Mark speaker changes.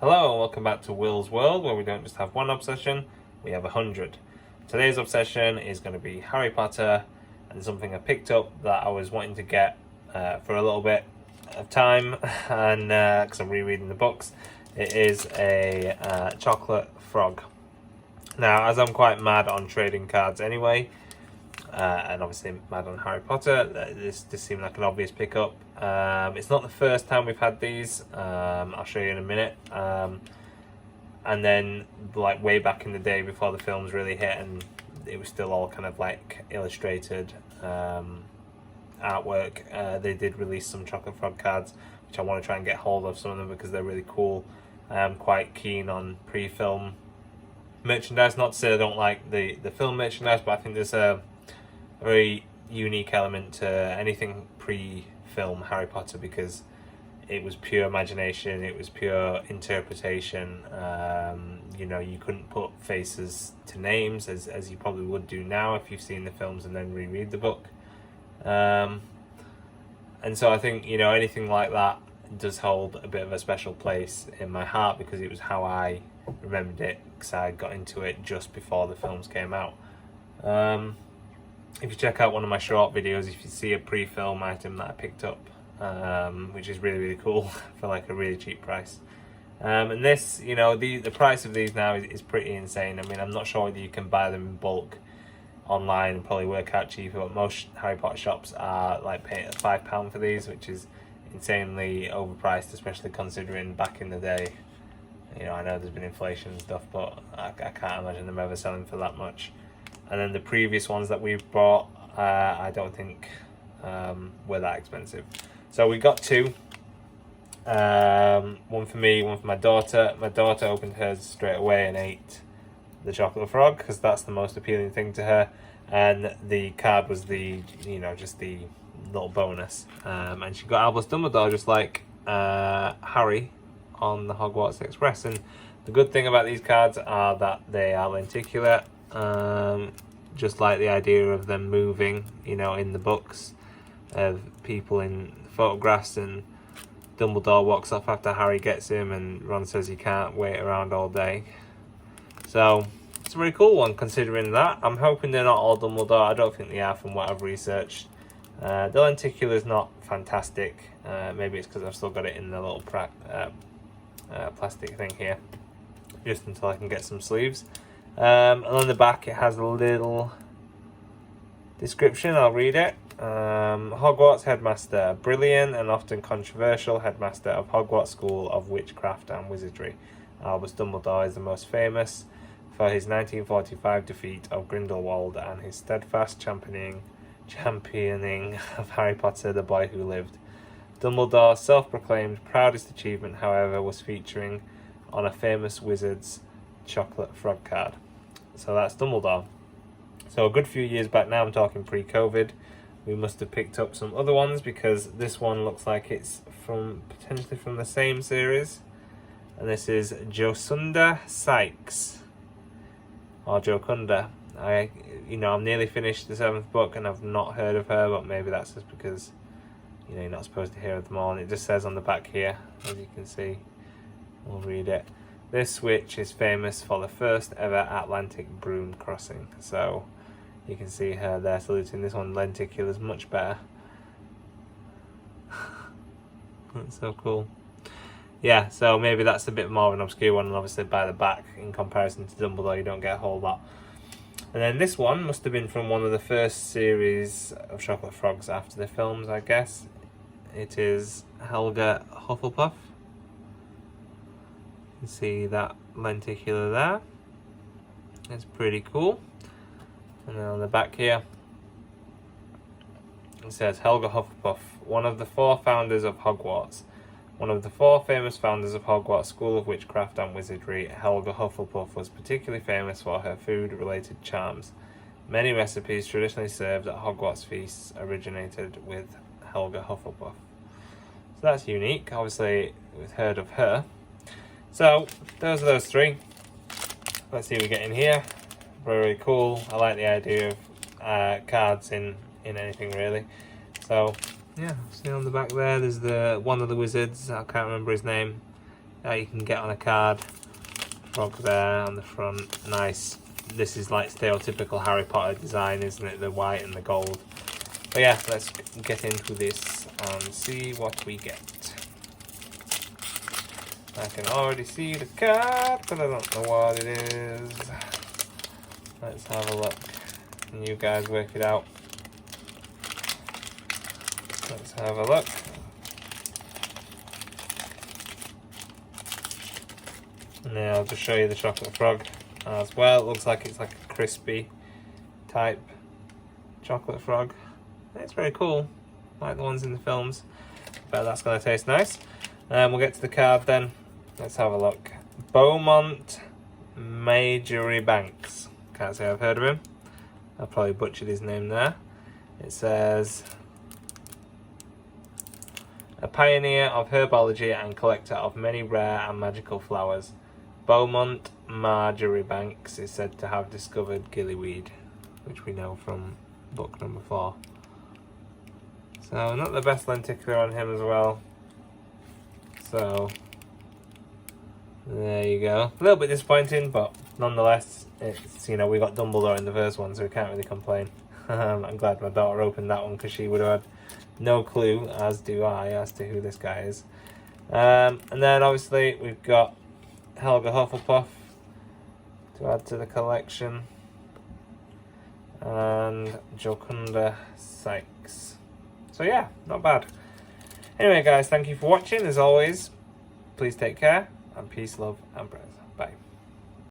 Speaker 1: Hello and welcome back to Will's World, where we don't just have one obsession, we have 100. Today's obsession is going to be Harry Potter and something I picked up that I was wanting to get for a little bit of time, and because I'm rereading the books. It is a chocolate frog. Now, as I'm quite mad on trading cards anyway, and obviously mad on Harry Potter, this just seemed like an obvious pickup. It's not the first time we've had these. I'll show you in a minute. And then, like, way back in the day before the films really hit, and it was still all kind of like illustrated artwork, they did release some chocolate frog cards, which I want to try and get hold of some of them because they're really cool. I'm quite keen on pre-film merchandise. Not to say I don't like the film merchandise, but I think there's a very unique element to anything pre-film Harry Potter because it was pure imagination, it was pure interpretation. You couldn't put faces to names as you probably would do now if you've seen the films and then reread the book. And so I think, anything like that does hold a bit of a special place in my heart because it was how I remembered it, because I got into it just before the films came out. If you check out one of my short videos, if you see a pre-film item that I picked up, which is really, really cool for like a really cheap price. And this, the price of these now is pretty insane. I mean, I'm not sure whether you can buy them in bulk online and probably work out cheaper, but most Harry Potter shops are like paying £5 for these, which is insanely overpriced, especially considering back in the day. I know there's been inflation and stuff, but I can't imagine them ever selling for that much. And then the previous ones that we've bought, I don't think were that expensive. So we got two. One for me, one for my daughter. My daughter opened hers straight away and ate the chocolate frog because that's the most appealing thing to her. And the card was just the little bonus. And she got Albus Dumbledore just like Harry on the Hogwarts Express. And the good thing about these cards are that they are lenticular. Just like the idea of them moving, in the books of people in photographs, and Dumbledore walks off after Harry gets him and Ron says he can't wait around all day. So it's a very cool one considering that. I'm hoping they're not all Dumbledore. I don't think they are from what I've researched. The lenticular is not fantastic. Maybe it's because I've still got it in the little plastic thing here, just until I can get some sleeves. And on the back it has a little description. I'll read it. Hogwarts headmaster, brilliant and often controversial headmaster of Hogwarts School of Witchcraft and Wizardry. Albus Dumbledore is the most famous for his 1945 defeat of Grindelwald and his steadfast championing of Harry Potter, the boy who lived. Dumbledore's self-proclaimed proudest achievement, however, was featuring on a famous wizard's chocolate frog card. So that's Dumbledore. So a good few years back now, I'm talking pre-COVID, we must have picked up some other ones because this one looks like it's potentially from the same series. And this is Josunda Sykes, or Jocunda. I'm nearly finished the 7th book and I've not heard of her, but maybe that's just because you're not supposed to hear of them all. And it just says on the back here, as you can see, we'll read it. This witch is famous for the first ever Atlantic broom crossing. So you can see her there saluting. This one, lenticular, is much better. That's so cool. Yeah, so maybe that's a bit more of an obscure one, and obviously by the back, in comparison to Dumbledore, you don't get a whole lot. And then this one must have been from one of the first series of chocolate frogs after the films, I guess. It is Helga Hufflepuff. You can see that lenticular there. It's pretty cool. And then on the back here, it says Helga Hufflepuff, one of the 4 founders of Hogwarts. One of the 4 famous founders of Hogwarts School of Witchcraft and Wizardry, Helga Hufflepuff was particularly famous for her food-related charms. Many recipes traditionally served at Hogwarts feasts originated with Helga Hufflepuff. So that's unique. Obviously, we've heard of her. So, those are those 3. Let's see what we get in here. Very cool. I like the idea of cards in anything, really. So, yeah, see on the back there, there's one of the wizards. I can't remember his name. that you can get on a card. Frog there on the front, nice. This is like stereotypical Harry Potter design, isn't it? The white and the gold. But yeah, let's get into this and see what we get. I can already see the card, but I don't know what it is. Let's have a look. And you guys work it out. Let's have a look. Now I'll just show you the chocolate frog as well. It looks like it's like a crispy type chocolate frog. It's very cool, like the ones in the films. But that's going to taste nice. We'll get to the card then. Let's have a look. Beaumont Marjoribanks. Can't say I've heard of him. I probably butchered his name there. It says, a pioneer of herbology and collector of many rare and magical flowers, Beaumont Marjoribanks is said to have discovered gillyweed, which we know from book number 4. So not the best lenticular on him as well. So there you go. A little bit disappointing, but nonetheless, it's, you know, we got Dumbledore in the first one, so we can't really complain. I'm glad my daughter opened that one because she would have had no clue, as do I, as to who this guy is. And then obviously we've got Helga Hufflepuff to add to the collection, and Jocunda Sykes. So yeah, not bad. Anyway guys, thank you for watching. As always, please take care, and peace, love and prayers.